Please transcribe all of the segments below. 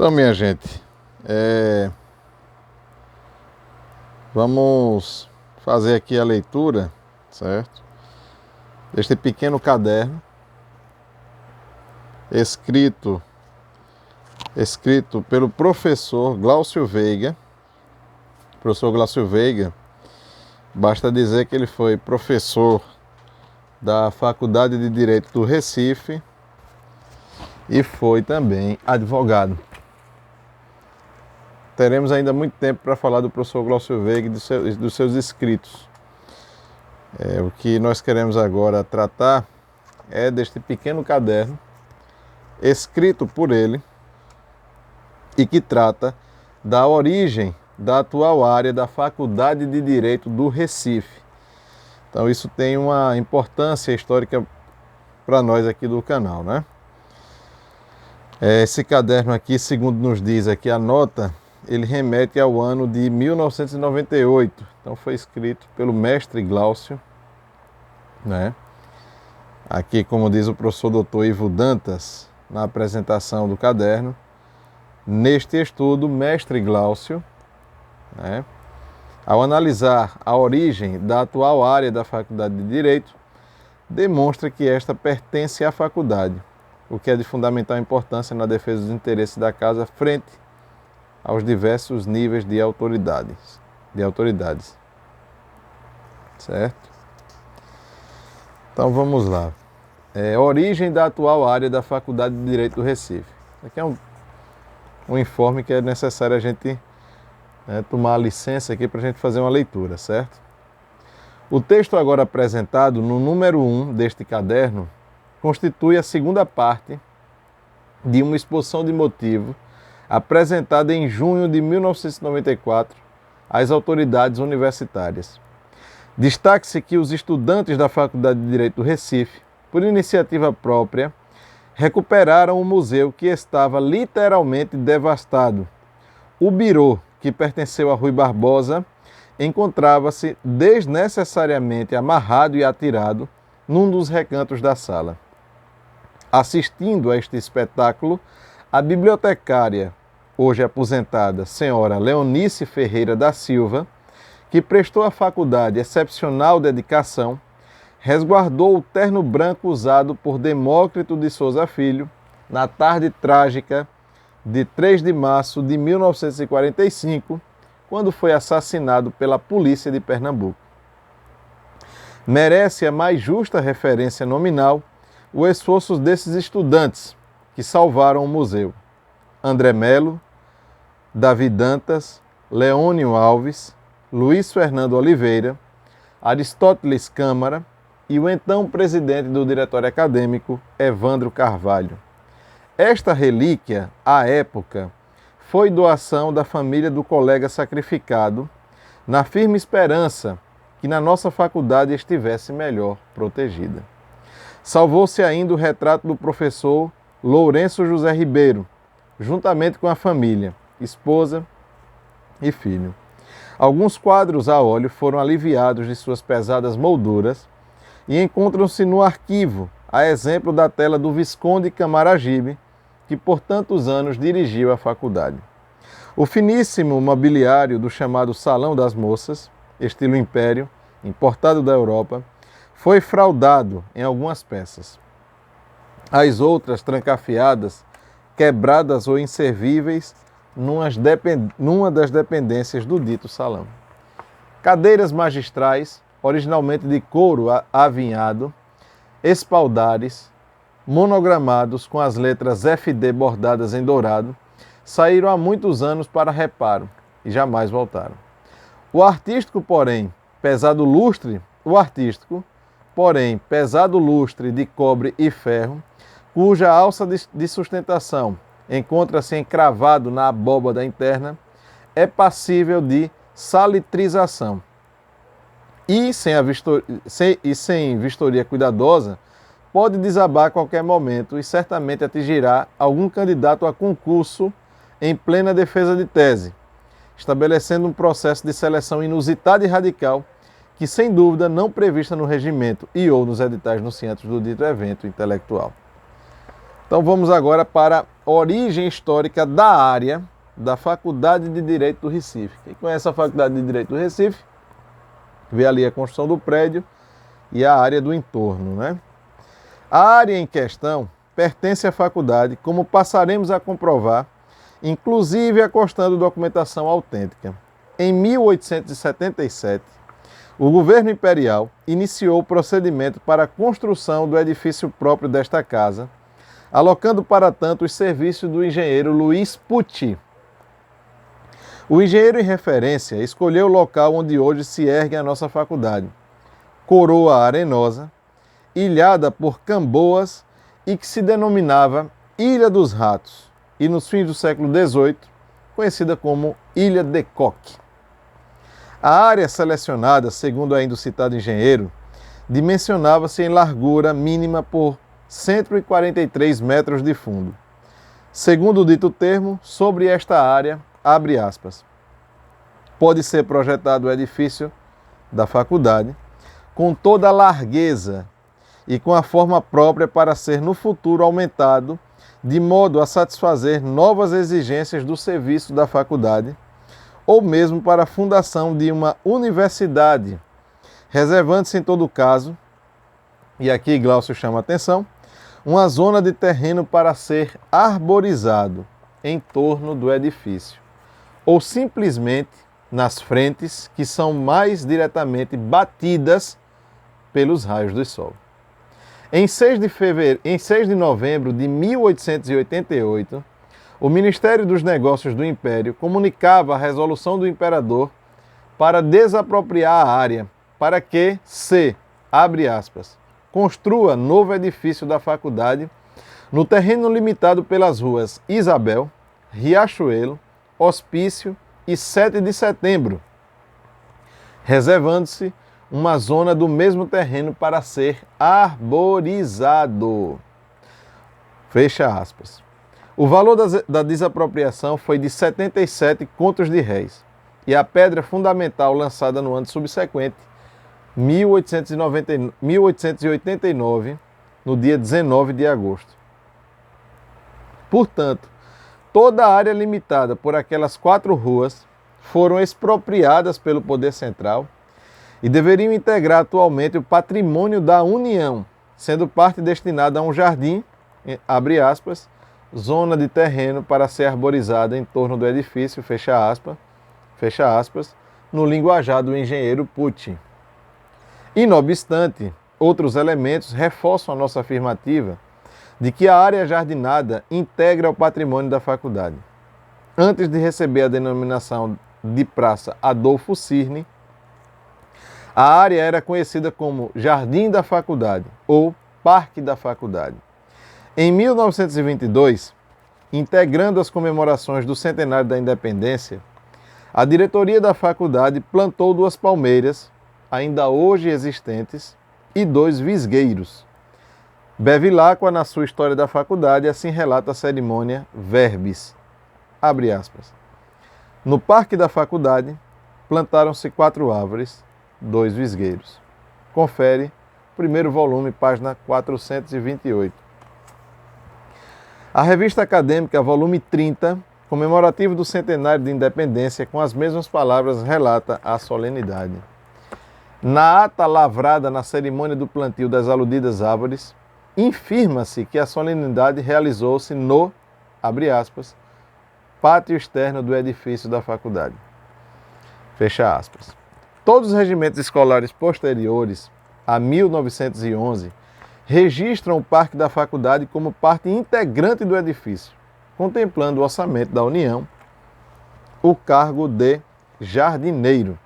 Então, minha gente, vamos fazer aqui a leitura, certo? Deste pequeno caderno, escrito pelo professor Glaucio Veiga. Professor Glaucio Veiga, basta dizer que ele foi professor da Faculdade de Direito do Recife e foi também advogado. Teremos ainda muito tempo para falar do professor Glaucio Veiga e dos seus escritos. O que nós queremos agora tratar é deste pequeno caderno escrito por ele e que trata da origem da atual área da Faculdade de Direito do Recife. Então isso tem uma importância histórica para nós aqui do canal, né? Esse caderno aqui, segundo nos diz aqui a nota, ele remete ao ano de 1998. Então foi escrito pelo mestre Glaucio, né? Aqui, como diz o professor Dr. Ivo Dantas, na apresentação do caderno, neste estudo, mestre Glaucio, né, ao analisar a origem da atual área da Faculdade de Direito, demonstra que esta pertence à faculdade, o que é de fundamental importância na defesa dos interesses da casa frente aos diversos níveis de autoridades. Certo? Então vamos lá. Origem da atual área da Faculdade de Direito do Recife. Aqui é um informe que é necessário a gente tomar a licença aqui para a gente fazer uma leitura, certo? O texto agora apresentado no número 1 deste caderno constitui a segunda parte de uma exposição de motivo apresentada em junho de 1994 às autoridades universitárias. Destaque-se que os estudantes da Faculdade de Direito do Recife, por iniciativa própria, recuperaram o museu que estava literalmente devastado. O birô, que pertenceu a Rui Barbosa, encontrava-se desnecessariamente amarrado e atirado num dos recantos da sala. Assistindo a este espetáculo, a bibliotecária, hoje aposentada, senhora Leonice Ferreira da Silva, que prestou à faculdade excepcional dedicação, resguardou o terno branco usado por Demócrito de Souza Filho na tarde trágica de 3 de março de 1945, quando foi assassinado pela polícia de Pernambuco. Merece a mais justa referência nominal o esforço desses estudantes que salvaram o museu: André Melo, Davi Dantas, Leônio Alves, Luiz Fernando Oliveira, Aristóteles Câmara e o então presidente do Diretório Acadêmico, Evandro Carvalho. Esta relíquia, à época, foi doação da família do colega sacrificado, na firme esperança que na nossa faculdade estivesse melhor protegida. Salvou-se ainda o retrato do professor Lourenço José Ribeiro, juntamente com a família, esposa e filho. Alguns quadros a óleo foram aliviados de suas pesadas molduras e encontram-se no arquivo, a exemplo da tela do Visconde Camaragibe, que por tantos anos dirigiu a faculdade. O finíssimo mobiliário do chamado Salão das Moças, estilo império, importado da Europa, foi fraudado em algumas peças. As outras trancafiadas, quebradas ou inservíveis numa das dependências do dito salão. Cadeiras magistrais, originalmente de couro avinhado, espaldares, monogramados com as letras FD bordadas em dourado, saíram há muitos anos para reparo e jamais voltaram. O artístico, porém, pesado lustre de cobre e ferro, cuja alça de sustentação encontra-se encravado na abóbada interna, é passível de salitrização. E sem vistoria cuidadosa, pode desabar a qualquer momento e certamente atingirá algum candidato a concurso em plena defesa de tese, estabelecendo um processo de seleção inusitado e radical que, sem dúvida, não prevista no regimento e ou nos editais anunciantes do dito evento intelectual. Então vamos agora para a origem histórica da área da Faculdade de Direito do Recife. Quem conhece a Faculdade de Direito do Recife, vê ali a construção do prédio e a área do entorno, né? A área em questão pertence à faculdade, como passaremos a comprovar, inclusive acostando documentação autêntica. Em 1877, o governo imperial iniciou o procedimento para a construção do edifício próprio desta casa, alocando para tanto os serviços do engenheiro Luiz Pucci. O engenheiro em referência escolheu o local onde hoje se ergue a nossa faculdade, coroa arenosa, ilhada por Camboas e que se denominava Ilha dos Ratos, e nos fins do século XVIII, conhecida como Ilha de Coque. A área selecionada, segundo ainda o citado engenheiro, dimensionava-se em largura mínima por 143 metros de fundo. Segundo o dito termo, sobre esta área, abre aspas, pode ser projetado o edifício da faculdade com toda a largueza e com a forma própria para ser no futuro aumentado de modo a satisfazer novas exigências do serviço da faculdade ou mesmo para a fundação de uma universidade, reservando-se em todo caso, e aqui Glaucio chama a atenção, uma zona de terreno para ser arborizado em torno do edifício, ou simplesmente nas frentes que são mais diretamente batidas pelos raios do sol. Em 6 de novembro de 1888, o Ministério dos Negócios do Império comunicava a resolução do imperador para desapropriar a área, para que se, abre aspas, construa novo edifício da faculdade no terreno limitado pelas ruas Isabel, Riachuelo, Hospício e 7 de setembro, reservando-se uma zona do mesmo terreno para ser arborizado. Fecha aspas. O valor da desapropriação foi de 77 contos de réis e a pedra fundamental lançada no ano subsequente, 1889, no dia 19 de agosto. Portanto, toda a área limitada por aquelas 4 ruas foram expropriadas pelo Poder Central e deveriam integrar atualmente o patrimônio da União, sendo parte destinada a um jardim, abre aspas, zona de terreno para ser arborizada em torno do edifício, fecha aspas, no linguajar do engenheiro Pucci. E, não obstante, outros elementos reforçam a nossa afirmativa de que a área jardinada integra o patrimônio da faculdade. Antes de receber a denominação de Praça Adolfo Cirne, a área era conhecida como Jardim da Faculdade ou Parque da Faculdade. Em 1922, integrando as comemorações do centenário da independência, a diretoria da faculdade plantou 2 palmeiras, ainda hoje existentes, e 2 visgueiros. Bevilacqua, na sua História da Faculdade, assim relata a cerimônia Verbis. Abre aspas. No Parque da Faculdade, plantaram-se 4 árvores, 2 visgueiros. Confere, primeiro volume, página 428. A Revista Acadêmica, volume 30, comemorativo do centenário de independência, com as mesmas palavras, relata a solenidade. Na ata lavrada na cerimônia do plantio das aludidas árvores, infirma-se que a solenidade realizou-se no, abre aspas, pátio externo do edifício da faculdade. Fecha aspas. Todos os regimentos escolares posteriores a 1911 registram o Parque da Faculdade como parte integrante do edifício, contemplando o orçamento da União, o cargo de jardineiro.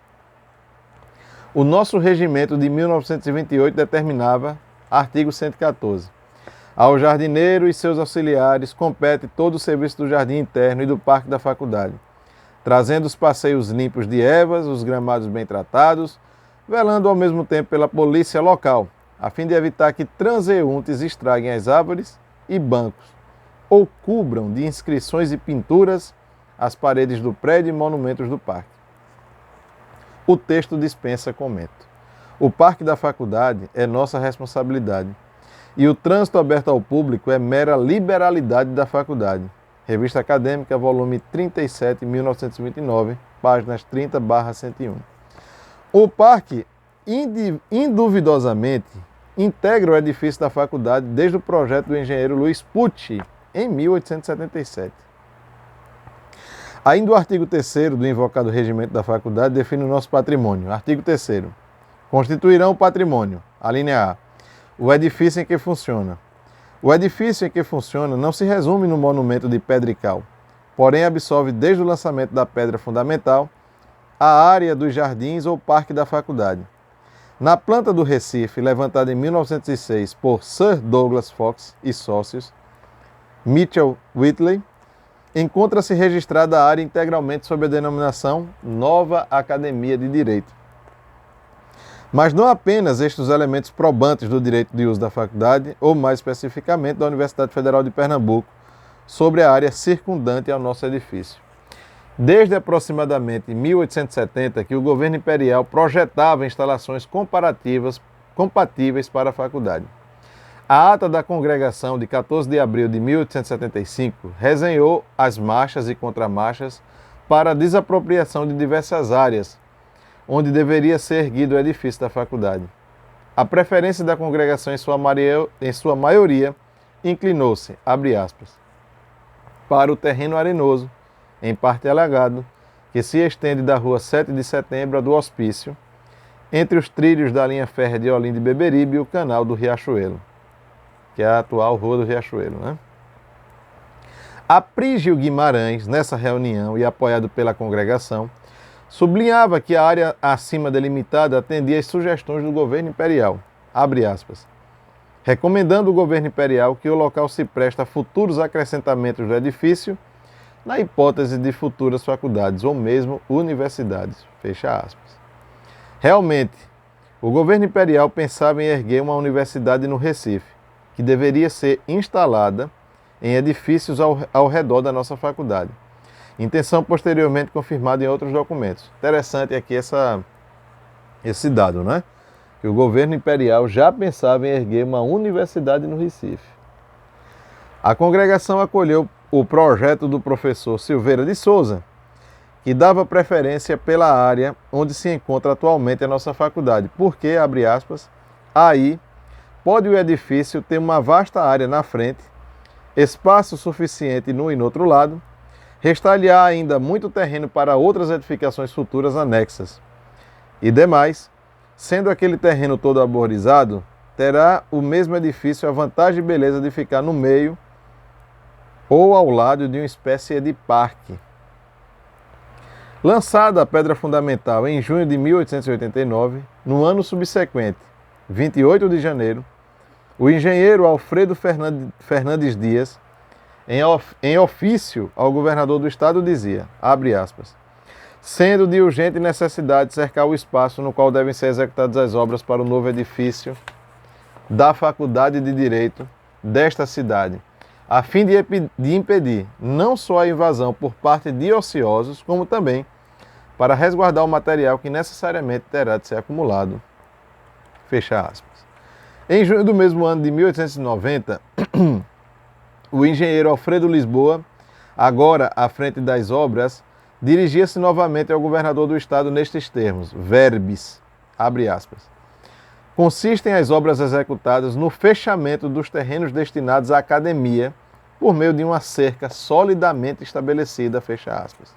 O nosso regimento de 1928 determinava, artigo 114, ao jardineiro e seus auxiliares compete todo o serviço do jardim interno e do Parque da Faculdade, trazendo os passeios limpos de ervas, os gramados bem tratados, velando ao mesmo tempo pela polícia local, a fim de evitar que transeuntes estraguem as árvores e bancos, ou cubram de inscrições e pinturas as paredes do prédio e monumentos do parque. O texto dispensa comento. O Parque da Faculdade é nossa responsabilidade, e o trânsito aberto ao público é mera liberalidade da faculdade. Revista Acadêmica, volume 37, 1929, páginas 30/101. O parque, induvidosamente, integra o edifício da faculdade desde o projeto do engenheiro Luiz Pucci, em 1877. Ainda o artigo 3º do invocado regimento da faculdade define o nosso patrimônio. Artigo 3º. Constituirão o patrimônio, a linha A, o edifício em que funciona. O edifício em que funciona não se resume no monumento de pedra e cal, porém absorve desde o lançamento da pedra fundamental a área dos jardins ou parque da faculdade. Na planta do Recife, levantada em 1906 por Sir Douglas Fox e sócios, Mitchell Whitley, encontra-se registrada a área integralmente sob a denominação Nova Academia de Direito. Mas não apenas estes elementos probantes do direito de uso da faculdade, ou mais especificamente da Universidade Federal de Pernambuco, sobre a área circundante ao nosso edifício. Desde aproximadamente 1870 que o governo imperial projetava instalações compatíveis para a faculdade. A ata da congregação de 14 de abril de 1875 resenhou as marchas e contramarchas para a desapropriação de diversas áreas, onde deveria ser erguido o edifício da faculdade. A preferência da congregação em sua maioria inclinou-se, abre aspas, para o terreno arenoso, em parte alagado, que se estende da rua 7 de setembro a do Hospício, entre os trilhos da linha férrea de Olinda e Beberibe e o canal do Riachuelo, que é a atual Rua do Riachuelo, né? Aprígio Guimarães, nessa reunião e apoiado pela congregação, sublinhava que a área acima delimitada atendia às sugestões do governo imperial, abre aspas, recomendando o governo imperial que o local se preste a futuros acrescentamentos do edifício, na hipótese de futuras faculdades ou mesmo universidades, fecha aspas. Realmente, o governo imperial pensava em erguer uma universidade no Recife, que deveria ser instalada em edifícios ao redor da nossa faculdade. Intenção posteriormente confirmada em outros documentos. Interessante aqui esse dado, né? Que o governo imperial já pensava em erguer uma universidade no Recife. A congregação acolheu o projeto do professor Silveira de Souza, que dava preferência pela área onde se encontra atualmente a nossa faculdade, porque, abre aspas, aí pode o edifício ter uma vasta área na frente, espaço suficiente num e no outro lado, restar-lhe-á ainda muito terreno para outras edificações futuras anexas. E demais, sendo aquele terreno todo arborizado, terá o mesmo edifício a vantagem e beleza de ficar no meio ou ao lado de uma espécie de parque. Lançada a pedra fundamental em junho de 1889, no ano subsequente, 28 de janeiro, o engenheiro Alfredo Fernandes Dias, em ofício ao governador do estado, dizia, abre aspas, sendo de urgente necessidade cercar o espaço no qual devem ser executadas as obras para o novo edifício da Faculdade de Direito desta cidade, a fim de impedir não só a invasão por parte de ociosos, como também para resguardar o material que necessariamente terá de ser acumulado. Fecha aspas. Em junho do mesmo ano de 1890, o engenheiro Alfredo Lisboa, agora à frente das obras, dirigia-se novamente ao governador do estado nestes termos, verbis, abre aspas. Consistem as obras executadas no fechamento dos terrenos destinados à academia por meio de uma cerca solidamente estabelecida, fecha aspas.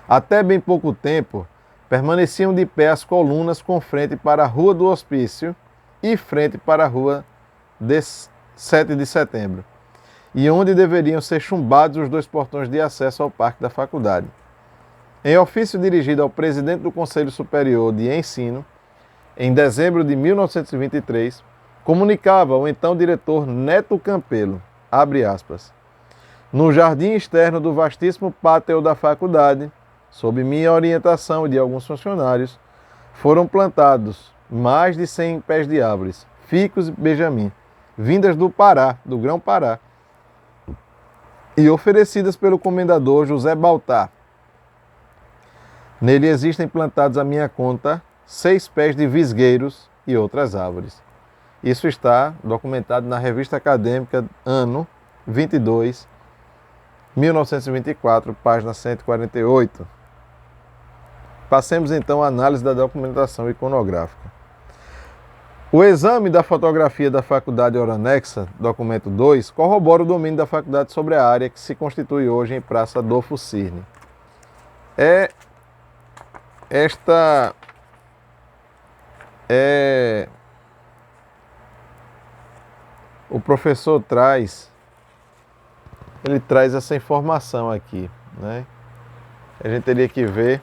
Até bem pouco tempo, permaneciam de pé as colunas com frente para a Rua do Hospício e frente para a Rua 7 de Setembro, e onde deveriam ser chumbados os dois portões de acesso ao Parque da Faculdade. Em ofício dirigido ao presidente do Conselho Superior de Ensino, em dezembro de 1923, comunicava o então diretor Neto Campelo, abre aspas, no jardim externo do vastíssimo pátio da faculdade, sob minha orientação e de alguns funcionários, foram plantados mais de 100 pés de árvores, ficus e benjamim, vindas do Pará, do Grão-Pará, e oferecidas pelo comendador José Baltar. Nele existem plantados à minha conta 6 pés de visgueiros e outras árvores. Isso está documentado na Revista Acadêmica, ano 22, 1924, página 148. Passemos então à análise da documentação iconográfica. O exame da fotografia da faculdade ora anexa, documento 2, corrobora o domínio da faculdade sobre a área que se constitui hoje em Praça Adolfo Cirne. O professor traz essa informação aqui, né? A gente teria que ver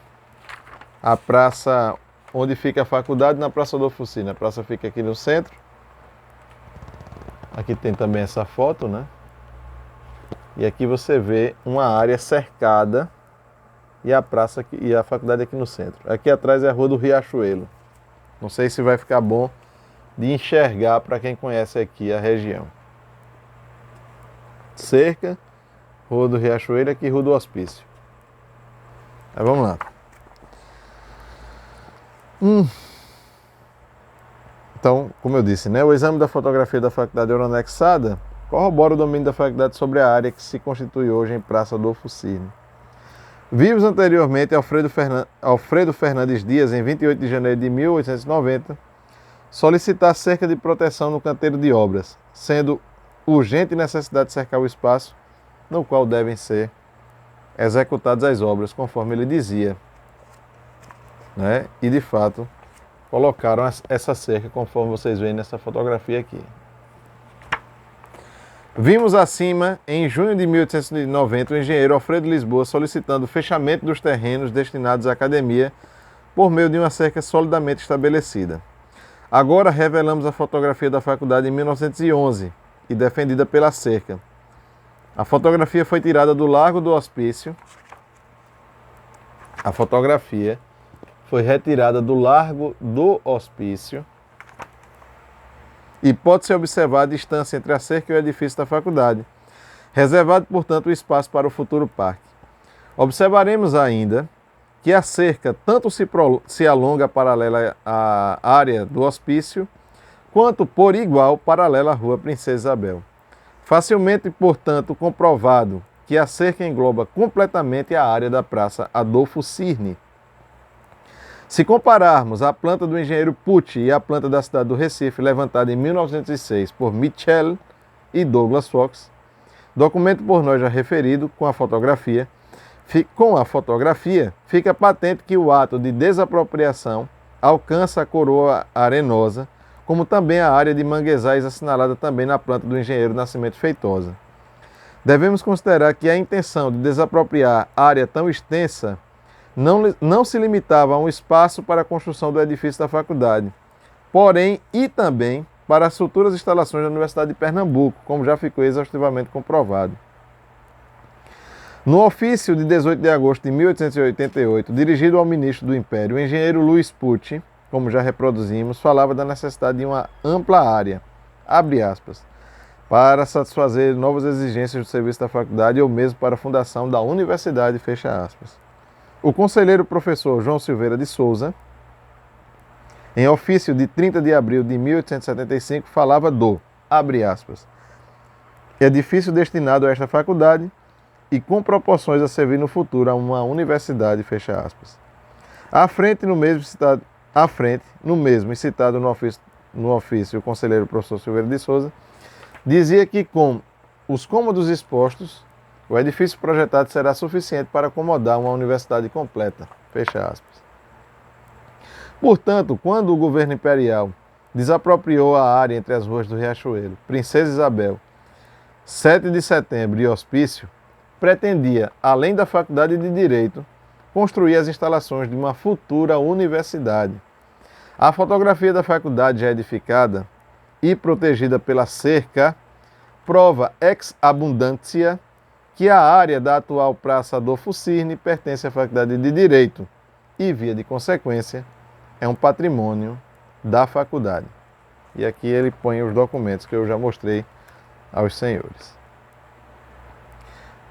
a praça onde fica a faculdade na Praça Adolfo Cirne. A praça fica aqui no centro. Aqui tem também essa foto, né? E aqui você vê uma área cercada e a praça aqui, e a faculdade aqui no centro. Aqui atrás é a Rua do Riachuelo. Não sei se vai ficar bom de enxergar para quem conhece aqui a região. Cerca, Rua do Riachuelo, aqui Rua do Hospício. Mas vamos lá. Então, como eu disse, né, o exame da fotografia da faculdade ora anexada corrobora o domínio da faculdade sobre a área que se constitui hoje em Praça Adolfo Cirne. Vimos anteriormente Alfredo Fernandes Dias, em 28 de janeiro de 1890, solicitar cerca de proteção no canteiro de obras, sendo urgente necessidade de cercar o espaço no qual devem ser executadas as obras, conforme ele dizia, né? E de fato colocaram essa cerca, conforme vocês veem nessa fotografia aqui. Vimos acima, em junho de 1890, o engenheiro Alfredo Lisboa solicitando o fechamento dos terrenos destinados à academia por meio de uma cerca solidamente estabelecida. Agora revelamos a fotografia da faculdade em 1911 e defendida pela cerca. A fotografia foi tirada do Largo do Hospício. A fotografia foi retirada do Largo do Hospício e pode-se observar a distância entre a cerca e o edifício da faculdade, reservado, portanto, o espaço para o futuro parque. Observaremos ainda que a cerca tanto se alonga paralela à área do hospício, quanto por igual paralela à Rua Princesa Isabel. Facilmente, portanto, comprovado que a cerca engloba completamente a área da Praça Adolfo Cirne. Se compararmos a planta do engenheiro Pucci e a planta da cidade do Recife, levantada em 1906 por Mitchell e Douglas Fox, documento por nós já referido, com a fotografia, fica patente que o ato de desapropriação alcança a coroa arenosa, como também a área de manguezais assinalada também na planta do engenheiro Nascimento Feitosa. Devemos considerar que a intenção de desapropriar área tão extensa não se limitava a um espaço para a construção do edifício da faculdade, porém e também para as futuras instalações da Universidade de Pernambuco, como já ficou exaustivamente comprovado. No ofício de 18 de agosto de 1888, dirigido ao ministro do Império, o engenheiro Luiz Pucci, como já reproduzimos, falava da necessidade de uma ampla área, abre aspas, para satisfazer novas exigências do serviço da faculdade ou mesmo para a fundação da universidade, fecha aspas. O conselheiro professor João Silveira de Souza, em ofício de 30 de abril de 1875, falava do, abre aspas, edifício destinado a esta faculdade e com proporções a servir no futuro a uma universidade, fecha aspas. À frente, no mesmo e citado no ofício, o conselheiro professor Silveira de Souza, dizia que com os cômodos expostos, o edifício projetado será suficiente para acomodar uma universidade completa, fecha aspas. Portanto, quando o governo imperial desapropriou a área entre as ruas do Riachuelo, Princesa Isabel, 7 de setembro e Hospício, pretendia, além da Faculdade de Direito, construir as instalações de uma futura universidade. A fotografia da faculdade já edificada e protegida pela cerca prova ex abundantia que a área da atual Praça Adolfo Cirne pertence à Faculdade de Direito e, via de consequência, é um patrimônio da faculdade. E aqui ele põe os documentos que eu já mostrei aos senhores.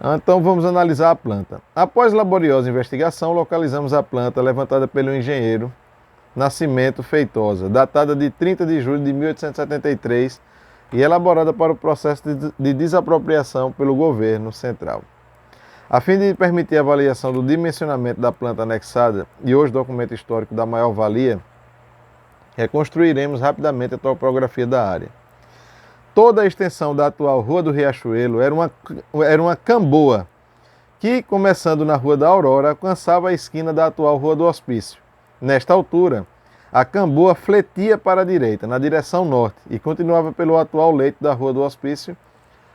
Então vamos analisar a planta. Após laboriosa investigação, localizamos a planta levantada pelo engenheiro Nascimento Feitosa, datada de 30 de julho de 1873 e elaborada para o processo de desapropriação pelo governo central. A fim de permitir a avaliação do dimensionamento da planta anexada e hoje documento histórico da maior valia, reconstruiremos rapidamente a topografia da área. Toda a extensão da atual Rua do Riachuelo era uma camboa que, começando na Rua da Aurora, alcançava a esquina da atual Rua do Hospício. Nesta altura, a camboa fletia para a direita, na direção norte, e continuava pelo atual leito da Rua do Hospício,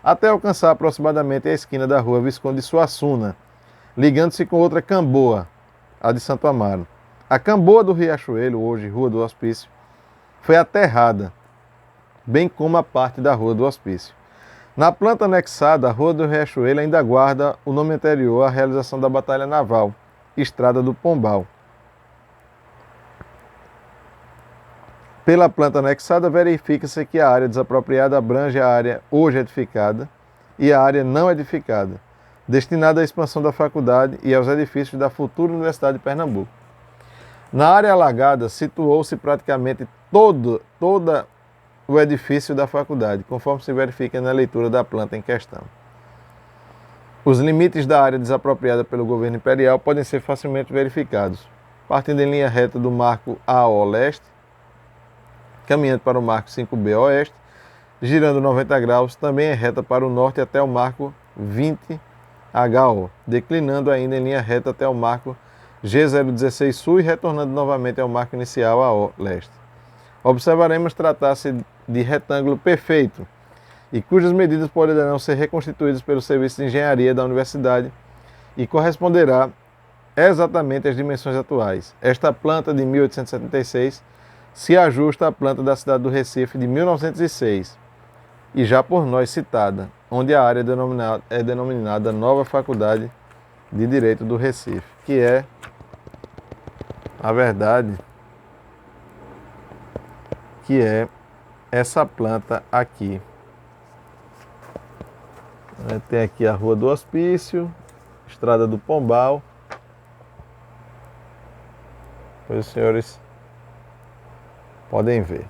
até alcançar aproximadamente a esquina da Rua Visconde de Suassuna, ligando-se com outra camboa, a de Santo Amaro. A camboa do Riachuelo, hoje Rua do Hospício, foi aterrada, bem como a parte da Rua do Hospício. Na planta anexada, a Rua do Riachuelo ainda guarda o nome anterior à realização da Batalha Naval, Estrada do Pombal. Pela planta anexada, verifica-se que a área desapropriada abrange a área hoje edificada e a área não edificada, destinada à expansão da faculdade e aos edifícios da futura Universidade de Pernambuco. Na área alagada, situou-se praticamente todo o edifício da faculdade, conforme se verifica na leitura da planta em questão. Os limites da área desapropriada pelo governo imperial podem ser facilmente verificados, partindo em linha reta do marco AO leste, caminhando para o marco 5B oeste, girando 90 graus, também é reta para o norte até o marco 20HO, declinando ainda em linha reta até o marco G016 sul e retornando novamente ao marco inicial AO leste. Observaremos tratar-se de retângulo perfeito e cujas medidas poderão ser reconstituídas pelo Serviço de Engenharia da Universidade e corresponderá exatamente às dimensões atuais. Esta planta de 1876 se ajusta à planta da cidade do Recife de 1906 e já por nós citada, onde a área é denominada Nova Faculdade de Direito do Recife, que é, a verdade, que é essa planta aqui. Tem aqui a Rua do Hospício, Estrada do Pombal. Pois os senhores podem ver.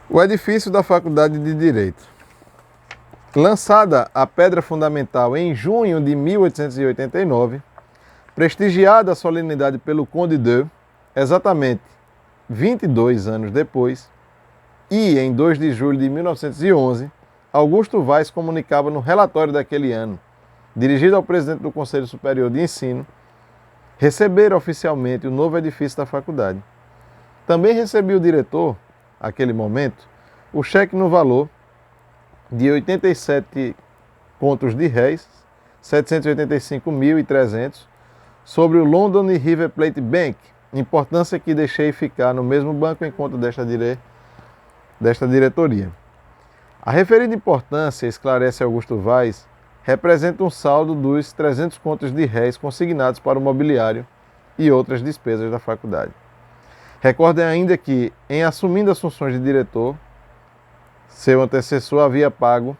O edifício da Faculdade de Direito. Lançada a pedra fundamental em junho de 1889, prestigiada a solenidade pelo Conde de, exatamente 22 anos depois, e em 2 de julho de 1911, Augusto Vaz comunicava no relatório daquele ano, dirigido ao presidente do Conselho Superior de Ensino, receber oficialmente o novo edifício da faculdade. Também recebia o diretor, naquele momento, o cheque no valor de 87 contos de réis, 785.300, sobre o London River Plate Bank, importância que deixei ficar no mesmo banco em conta desta diretoria. A referida importância, esclarece Augusto Vaz, representa um saldo dos 300 contos de réis consignados para o mobiliário e outras despesas da faculdade. Recordem ainda que, em assumindo as funções de diretor, seu antecessor havia pago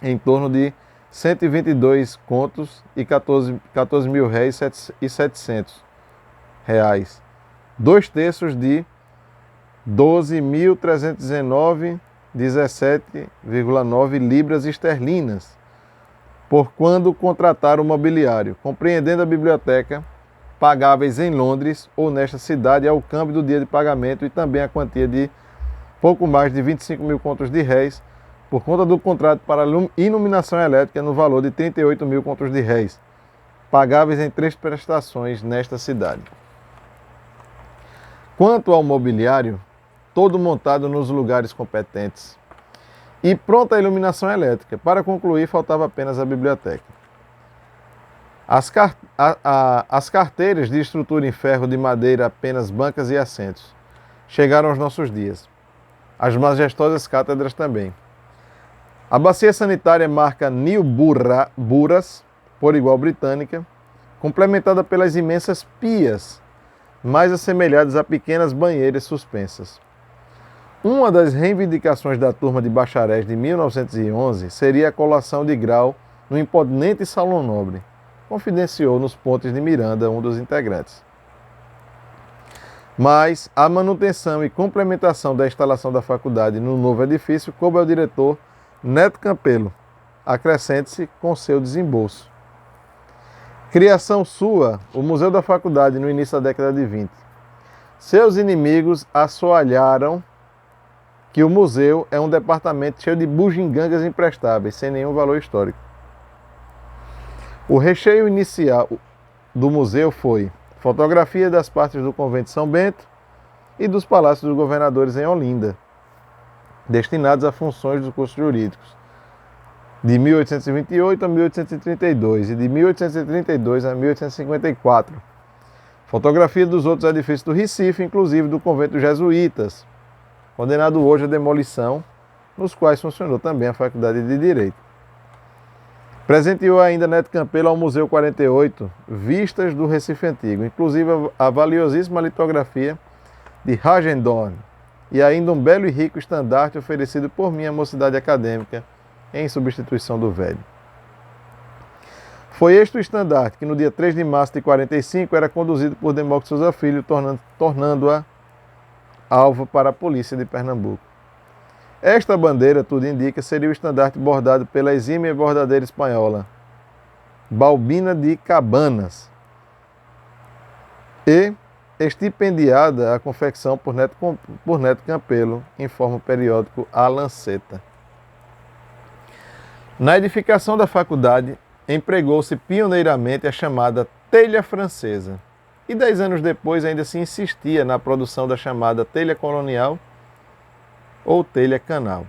em torno de 122 contos e 14 mil réis e 700 reais, 2/3 de 12.319,17,9 libras esterlinas, por quando contratar o mobiliário, compreendendo a biblioteca, pagáveis em Londres ou nesta cidade ao câmbio do dia de pagamento e também a quantia de pouco mais de 25 mil contos de réis, por conta do contrato para iluminação elétrica no valor de 38 mil contos de réis, pagáveis em 3 prestações nesta cidade. Quanto ao mobiliário, todo montado nos lugares competentes e pronta a iluminação elétrica. Para concluir, faltava apenas a biblioteca. As carteiras de estrutura em ferro de madeira, apenas bancas e assentos, chegaram aos nossos dias. As majestosas cátedras também. A bacia sanitária marca New Burras, por igual britânica, complementada pelas imensas pias, mais assemelhadas a pequenas banheiras suspensas. Uma das reivindicações da turma de bacharéis de 1911 seria a colação de grau no imponente Salão Nobre, confidenciou nos Pontes de Miranda um dos integrantes. Mas a manutenção e complementação da instalação da faculdade no novo edifício coube ao diretor Neto Campelo, acrescente-se com seu desembolso. Criação sua, o Museu da Faculdade no início da década de 20. Seus inimigos assoalharam que o museu é um departamento cheio de bugigangas imprestáveis, sem nenhum valor histórico. O recheio inicial do museu foi fotografia das partes do Convento de São Bento e dos palácios dos governadores em Olinda, destinados a funções dos cursos jurídicos, de 1828 a 1832 e de 1832 a 1854. Fotografia dos outros edifícios do Recife, inclusive do Convento dos Jesuítas, condenado hoje à demolição, nos quais funcionou também a Faculdade de Direito. Presenteou ainda Neto Campelo ao Museu 48 vistas do Recife Antigo, inclusive a valiosíssima litografia de Hagendorn e ainda um belo e rico estandarte oferecido por minha mocidade acadêmica em substituição do velho. Foi este o estandarte que no dia 3 de março de 45 era conduzido por Demócrito Souza Filho, tornando-a alvo para a polícia de Pernambuco. Esta bandeira, tudo indica, seria o estandarte bordado pela exímia bordadeira espanhola Balbina de Cabanas e estipendiada a confecção por Neto Campelo, informa o periódico A Lanceta. Na edificação da faculdade, empregou-se pioneiramente a chamada telha francesa, e 10 anos depois ainda se insistia na produção da chamada telha colonial ou telha canal.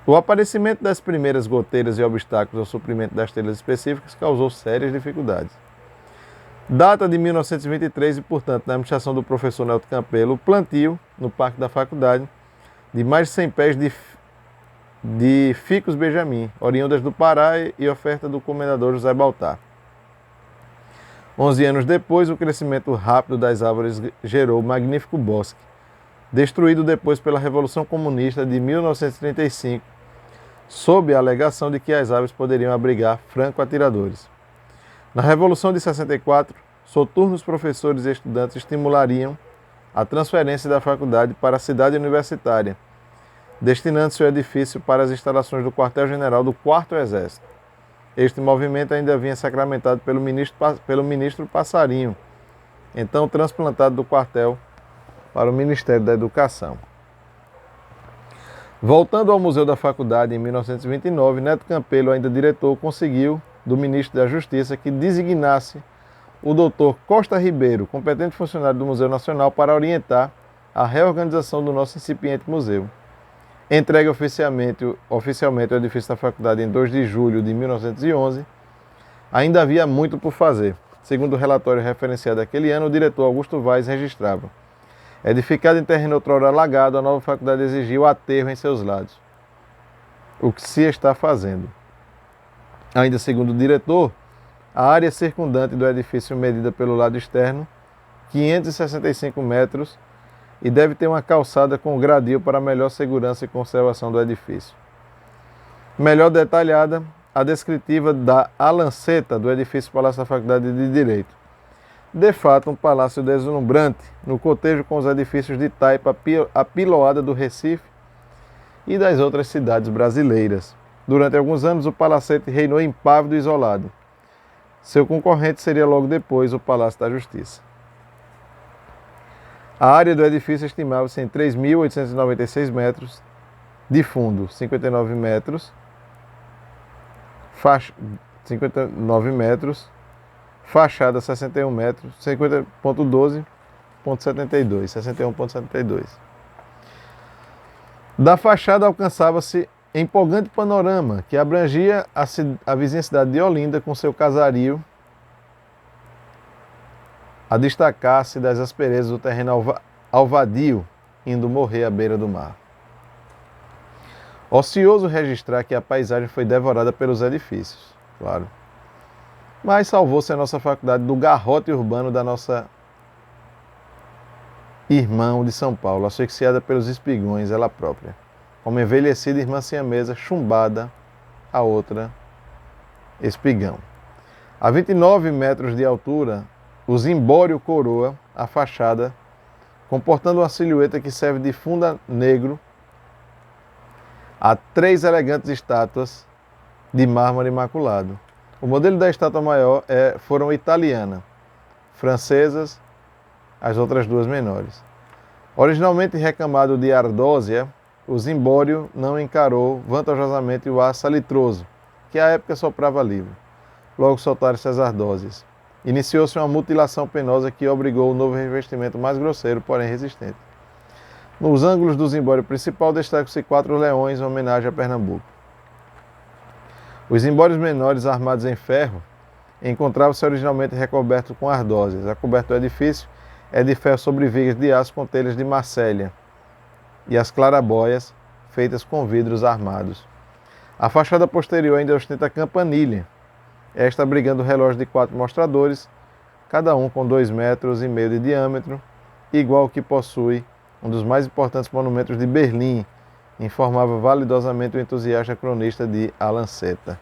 O aparecimento das primeiras goteiras e obstáculos ao suprimento das telhas específicas causou sérias dificuldades. Data de 1923 e, portanto, na administração do professor Neto Campelo, o plantio, no Parque da Faculdade, de mais de 100 pés de ficus benjamin, oriundas do Pará e oferta do comendador José Baltar. 11 anos depois, o crescimento rápido das árvores gerou o magnífico bosque, destruído depois pela Revolução Comunista de 1935, sob a alegação de que as árvores poderiam abrigar franco-atiradores. Na Revolução de 64, soturnos professores e estudantes estimulariam a transferência da faculdade para a cidade universitária, destinando-se o edifício para as instalações do quartel-general do 4º Exército. Este movimento ainda vinha sacramentado pelo ministro Passarinho, então transplantado do quartel para o Ministério da Educação. Voltando ao Museu da Faculdade em 1929, Neto Campelo, ainda diretor, conseguiu do ministro da Justiça que designasse o Dr. Costa Ribeiro, competente funcionário do Museu Nacional, para orientar a reorganização do nosso incipiente museu. Entregue oficialmente o edifício da faculdade em 2 de julho de 1911, ainda havia muito por fazer. Segundo o relatório referenciado aquele ano, o diretor Augusto Vaz registrava: edificado em terreno outrora alagado, a nova faculdade exigiu aterro em seus lados, o que se está fazendo. Ainda segundo o diretor, a área circundante do edifício medida pelo lado externo, 565 metros, e deve ter uma calçada com gradil para melhor segurança e conservação do edifício. Melhor detalhada, a descritiva da A Lanceta do edifício Palácio da Faculdade de Direito. De fato, um palácio deslumbrante, no cotejo com os edifícios de taipa apiloada do Recife e das outras cidades brasileiras. Durante alguns anos, o palacete reinou impávido e isolado. Seu concorrente seria logo depois o Palácio da Justiça. A área do edifício estimava-se em 3.896 metros, de fundo 59 metros, 59 metros, fachada 61 metros, 50.12.72, 61.72. Da fachada alcançava-se empolgante panorama que abrangia a vizinha cidade de Olinda com seu casario, a destacar-se das asperezas do terreno alvadio, indo morrer à beira do mar. Ocioso registrar que a paisagem foi devorada pelos edifícios, claro. Mas salvou-se a nossa faculdade do garrote urbano da nossa irmã de São Paulo, asfixiada pelos espigões, ela própria, como envelhecida irmã siamesa, chumbada a outra espigão. A 29 metros de altura, O zimbório coroa a fachada, comportando uma silhueta que serve de fundo negro a 3 elegantes estátuas de mármore imaculado. O modelo da estátua maior foram italiana, francesas, as outras 2 menores. Originalmente recamado de ardósia, o zimbório não encarou vantajosamente o ar salitroso, que à época soprava livre. Logo soltaram-se as ardósias. Iniciou-se uma mutilação penosa que obrigou o novo revestimento mais grosseiro, porém resistente. Nos ângulos do zimbório principal destacam-se 4 leões em homenagem a Pernambuco. Os zimbórios menores, armados em ferro, encontravam-se originalmente recobertos com ardósias. A cobertura do edifício é de ferro sobre vigas de aço com telhas de Marselha e as clarabóias feitas com vidros armados. A fachada posterior ainda ostenta a campanilha, esta abrigando o relógio de 4 mostradores, cada um com 2,5 metros de diâmetro, igual ao que possui um dos mais importantes monumentos de Berlim, informava validosamente o entusiasta cronista de A Lanceta.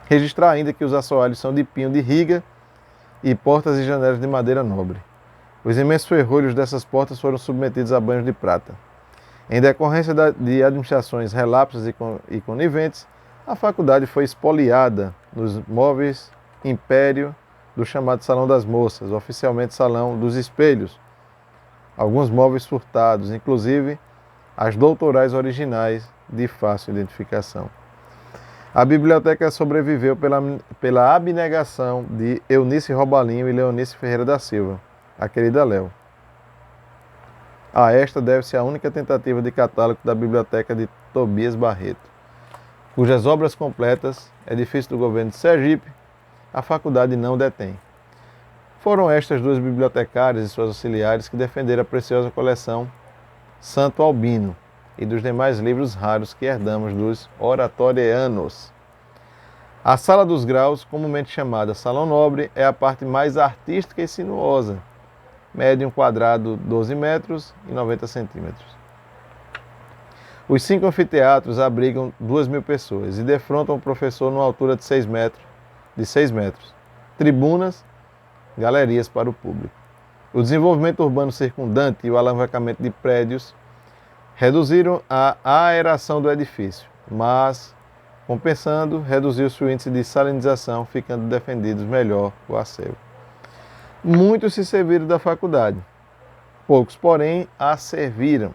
Registrar ainda que os assoalhos são de pinho de riga e portas e janelas de madeira nobre. Os imensos ferrolhos dessas portas foram submetidos a banhos de prata. Em decorrência de administrações relapsas e coniventes, a faculdade foi expoliada nos móveis império do chamado Salão das Moças, oficialmente Salão dos Espelhos. Alguns móveis furtados, inclusive as doutorais originais de fácil identificação. A biblioteca sobreviveu pela abnegação de Eunice Robalinho e Leonice Ferreira da Silva, a querida Léo. A esta deve-se a única tentativa de catálogo da biblioteca de Tobias Barreto, cujas obras completas, edifício do governo de Sergipe, a faculdade não detém. Foram estas 2 bibliotecárias e suas auxiliares que defenderam a preciosa coleção Santo Albino e dos demais livros raros que herdamos dos oratorianos. A Sala dos Graus, comumente chamada Salão Nobre, é a parte mais artística e sinuosa. Mede um quadrado 12 metros e 90 centímetros. Os 5 anfiteatros abrigam 2.000 pessoas e defrontam o professor numa altura de 6 metros. Tribunas, galerias para o público. O desenvolvimento urbano circundante e o alavancamento de prédios reduziram a aeração do edifício, mas, compensando, reduziu-se o índice de salinização, ficando defendidos melhor o asseio. Muitos se serviram da faculdade, poucos, porém, a serviram.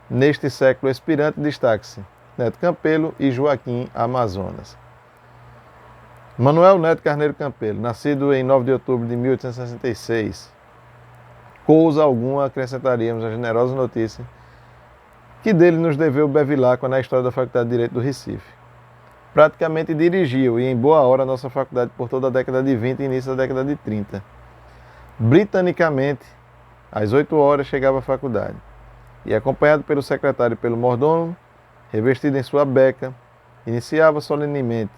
Neste século expirante, destaque-se Neto Campelo e Joaquim Amazonas. Manuel Neto Carneiro Campelo, nascido em 9 de outubro de 1866, cousa alguma acrescentaríamos a generosa notícia que dele nos deveu Bevilacqua na história da Faculdade de Direito do Recife. Praticamente dirigiu, e em boa hora, a nossa faculdade por toda a década de 20 e início da década de 30. Britanicamente, às 8 horas chegava à faculdade, e acompanhado pelo secretário e pelo mordomo, revestido em sua beca, iniciava solenemente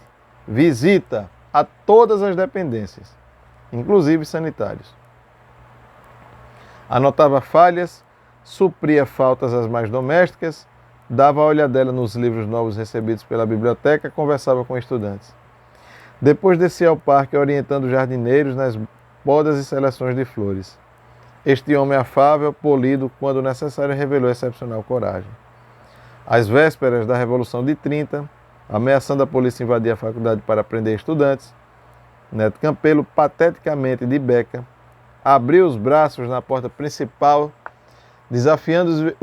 visita a todas as dependências, inclusive sanitários. Anotava falhas, supria faltas as mais domésticas, dava a olhadela nos livros novos recebidos pela biblioteca, conversava com estudantes. Depois descia ao parque orientando jardineiros nas podas e seleções de flores. Este homem afável, polido, quando necessário, revelou excepcional coragem. Às vésperas da Revolução de 30, ameaçando a polícia invadir a faculdade para prender estudantes, Neto Campelo, pateticamente de beca, abriu os braços na porta principal, desafiando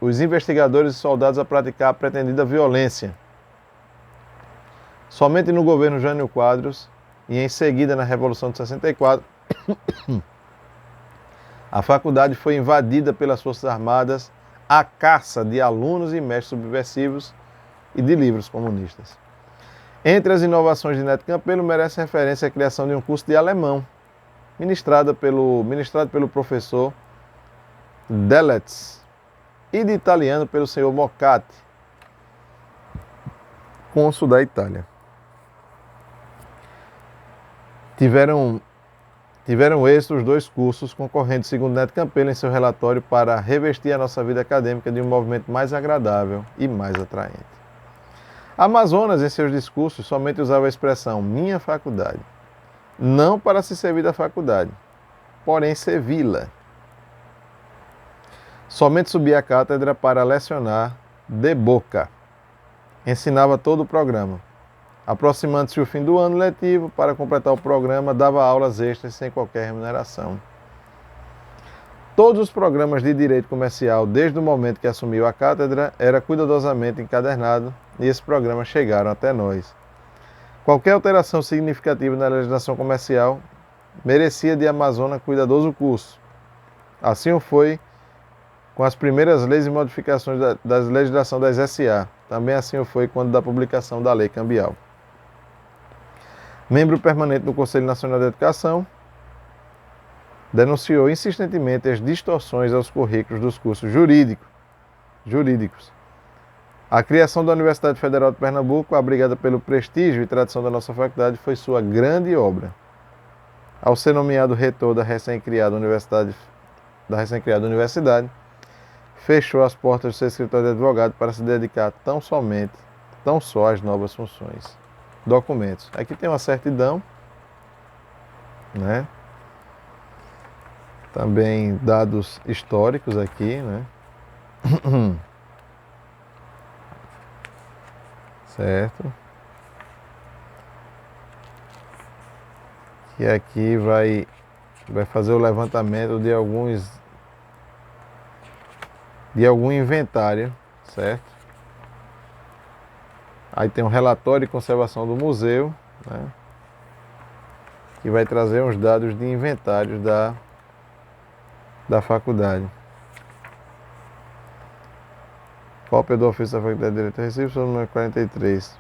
os investigadores e soldados a praticar a pretendida violência. Somente no governo Jânio Quadros e em seguida na Revolução de 64, a faculdade foi invadida pelas Forças Armadas à caça de alunos e mestres subversivos e de livros comunistas. Entre as inovações de Neto Campelo merece referência a criação de um curso de alemão, ministrado pelo professor Deletz, e de italiano pelo senhor Moccati, cônsul da Itália. Tiveram êxito os 2 cursos concorrentes, segundo Neto Campelo, em seu relatório, para revestir a nossa vida acadêmica de um movimento mais agradável e mais atraente. Amazonas, em seus discursos, somente usava a expressão minha faculdade. não para se servir da faculdade, porém servi-la. Somente subia à cátedra para lecionar de boca. Ensinava todo o programa. Aproximando-se o fim do ano letivo, para completar o programa, dava aulas extras sem qualquer remuneração. Todos os programas de direito comercial, desde o momento que assumiu a cátedra, era cuidadosamente encadernado e esses programas chegaram até nós. Qualquer alteração significativa na legislação comercial merecia de Amazônia cuidadoso curso. Assim o foi com as primeiras leis e modificações da legislação das SA. Também assim o foi quando da publicação da Lei Cambial. Membro permanente do Conselho Nacional de Educação, denunciou insistentemente as distorções aos currículos dos cursos jurídicos. A criação da Universidade Federal de Pernambuco, abrigada pelo prestígio e tradição da nossa faculdade, foi sua grande obra. Ao ser nomeado reitor da recém-criada universidade, fechou as portas do seu escritório de advogado para se dedicar tão só às novas funções. Documentos. Aqui tem uma certidão, né? Também dados históricos aqui, né? Certo? E aqui vai fazer o levantamento de algum inventário, certo? Aí tem um relatório de conservação do museu, né? Que vai trazer uns dados de inventários da faculdade. Cópia do ofício da Faculdade de Direito Recife, sobre o número 43.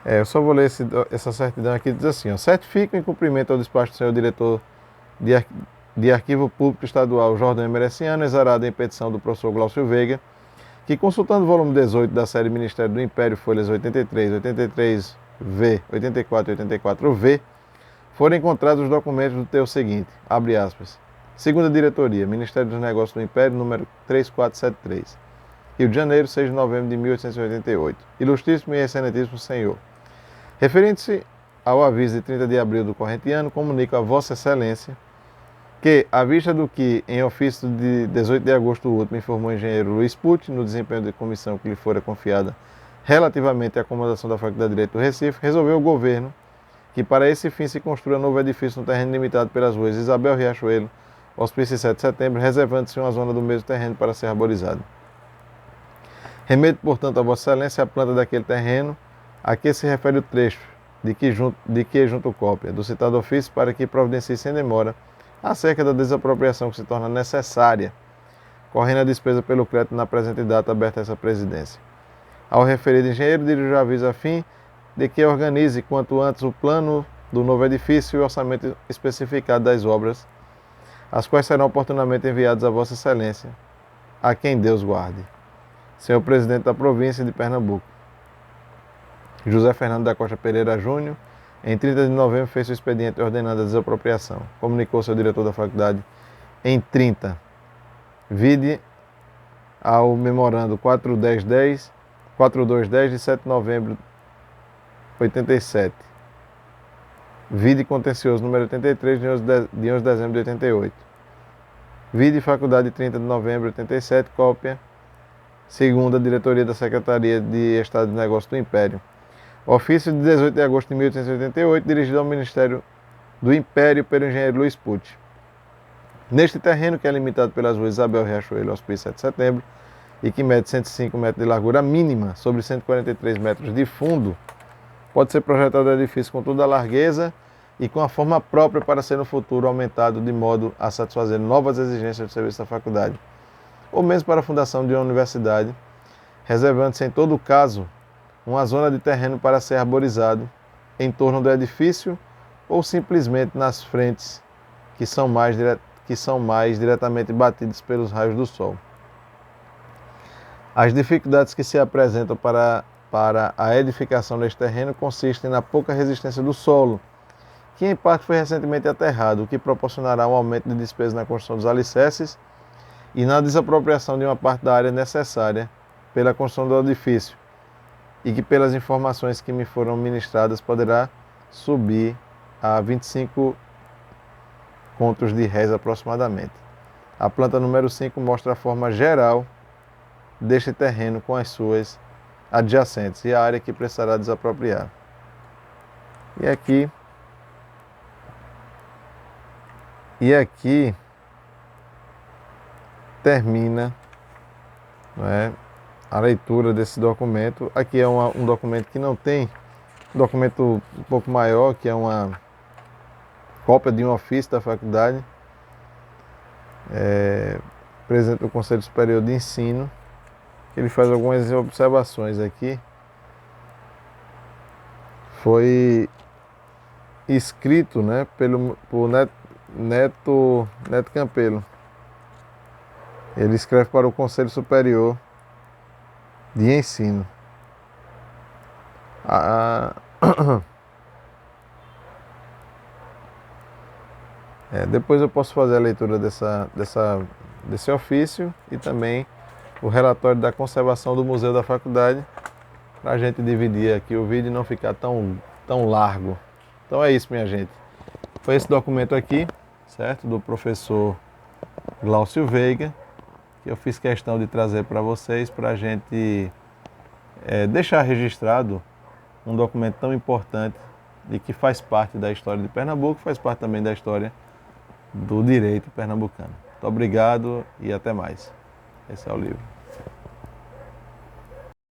Eu só vou ler essa certidão aqui, diz assim, ó, certifico em cumprimento ao despacho do senhor diretor de Arquivo Público Estadual Jordão Emereciano, exarado em petição do professor Glaucio Veiga, que consultando o volume 18 da série Ministério do Império, folhas 83, 83V, 84 e 84V, foram encontrados os documentos do teor seguinte, abre aspas, segunda diretoria, Ministério dos Negócios do Império, número 3473, Rio de Janeiro, 6 de novembro de 1888. Ilustríssimo e excelentíssimo senhor, referente-se ao aviso de 30 de abril do corrente ano, comunico a Vossa Excelência que, à vista do que, em ofício de 18 de agosto último, informou o engenheiro Luiz Pucci, no desempenho de comissão que lhe fora confiada relativamente à acomodação da Faculdade de Direito do Recife, resolveu o governo que para esse fim se construa novo edifício no terreno limitado pelas ruas Isabel Riachuelo, Hospício 7 de Setembro, reservando-se uma zona do mesmo terreno para ser arborizado. Remeto, portanto, a Vossa Excelência a planta daquele terreno, a que se refere o trecho de que junto cópia do citado ofício para que providencie sem demora acerca da desapropriação que se torna necessária, correndo a despesa pelo crédito na presente data aberta a essa presidência. Ao referido engenheiro, dirijo aviso a fim de que organize quanto antes o plano do novo edifício e o orçamento especificado das obras, as quais serão oportunamente enviados a Vossa Excelência, a quem Deus guarde. Senhor Presidente da Província de Pernambuco, José Fernando da Costa Pereira Júnior, em 30 de novembro fez o expediente ordenando a desapropriação. Comunicou seu diretor da faculdade em 30. Vide ao memorando 4210 de 7 de novembro de 87. Vide contencioso número 83 de 11 de dezembro de 88. Vide faculdade 30 de novembro de 87, cópia segunda diretoria da Secretaria de Estado de Negócios do Império. Ofício de 18 de agosto de 1888, dirigido ao Ministério do Império pelo engenheiro Luiz Pucci. Neste terreno, que é limitado pelas ruas Isabel Riachuelo, Hospício 7 de Setembro, e que mede 105 metros de largura mínima sobre 143 metros de fundo, pode ser projetado o edifício com toda a largueza e com a forma própria para ser no futuro aumentado de modo a satisfazer novas exigências do serviço da faculdade, ou mesmo para a fundação de uma universidade, reservando-se em todo caso uma zona de terreno para ser arborizado em torno do edifício ou simplesmente nas frentes que são mais diretamente batidas pelos raios do sol. As dificuldades que se apresentam para a edificação deste terreno consistem na pouca resistência do solo, que em parte foi recentemente aterrado, o que proporcionará um aumento de despesas na construção dos alicerces e na desapropriação de uma parte da área necessária pela construção do edifício, e que pelas informações que me foram ministradas poderá subir a 25 contos de réis aproximadamente. A planta número 5 mostra a forma geral deste terreno com as suas adjacentes e a área que precisará desapropriar. E aqui termina, não é, a leitura desse documento. Aqui é um documento que não tem, um documento um pouco maior, que é uma cópia de um ofício da faculdade, presidente do Conselho Superior de Ensino. Ele faz algumas observações aqui. Foi escrito, né, por Neto Campelo. Ele escreve para o Conselho Superior de Ensino. Depois eu posso fazer a leitura desse ofício e também o relatório da conservação do Museu da Faculdade, para a gente dividir aqui o vídeo e não ficar tão largo. Então é isso, minha gente. Foi esse documento aqui, certo? Do professor Glaucio Veiga, que eu fiz questão de trazer para vocês, para a gente deixar registrado um documento tão importante e que faz parte da história de Pernambuco, faz parte também da história do direito pernambucano. Muito obrigado e até mais. Esse é o livro.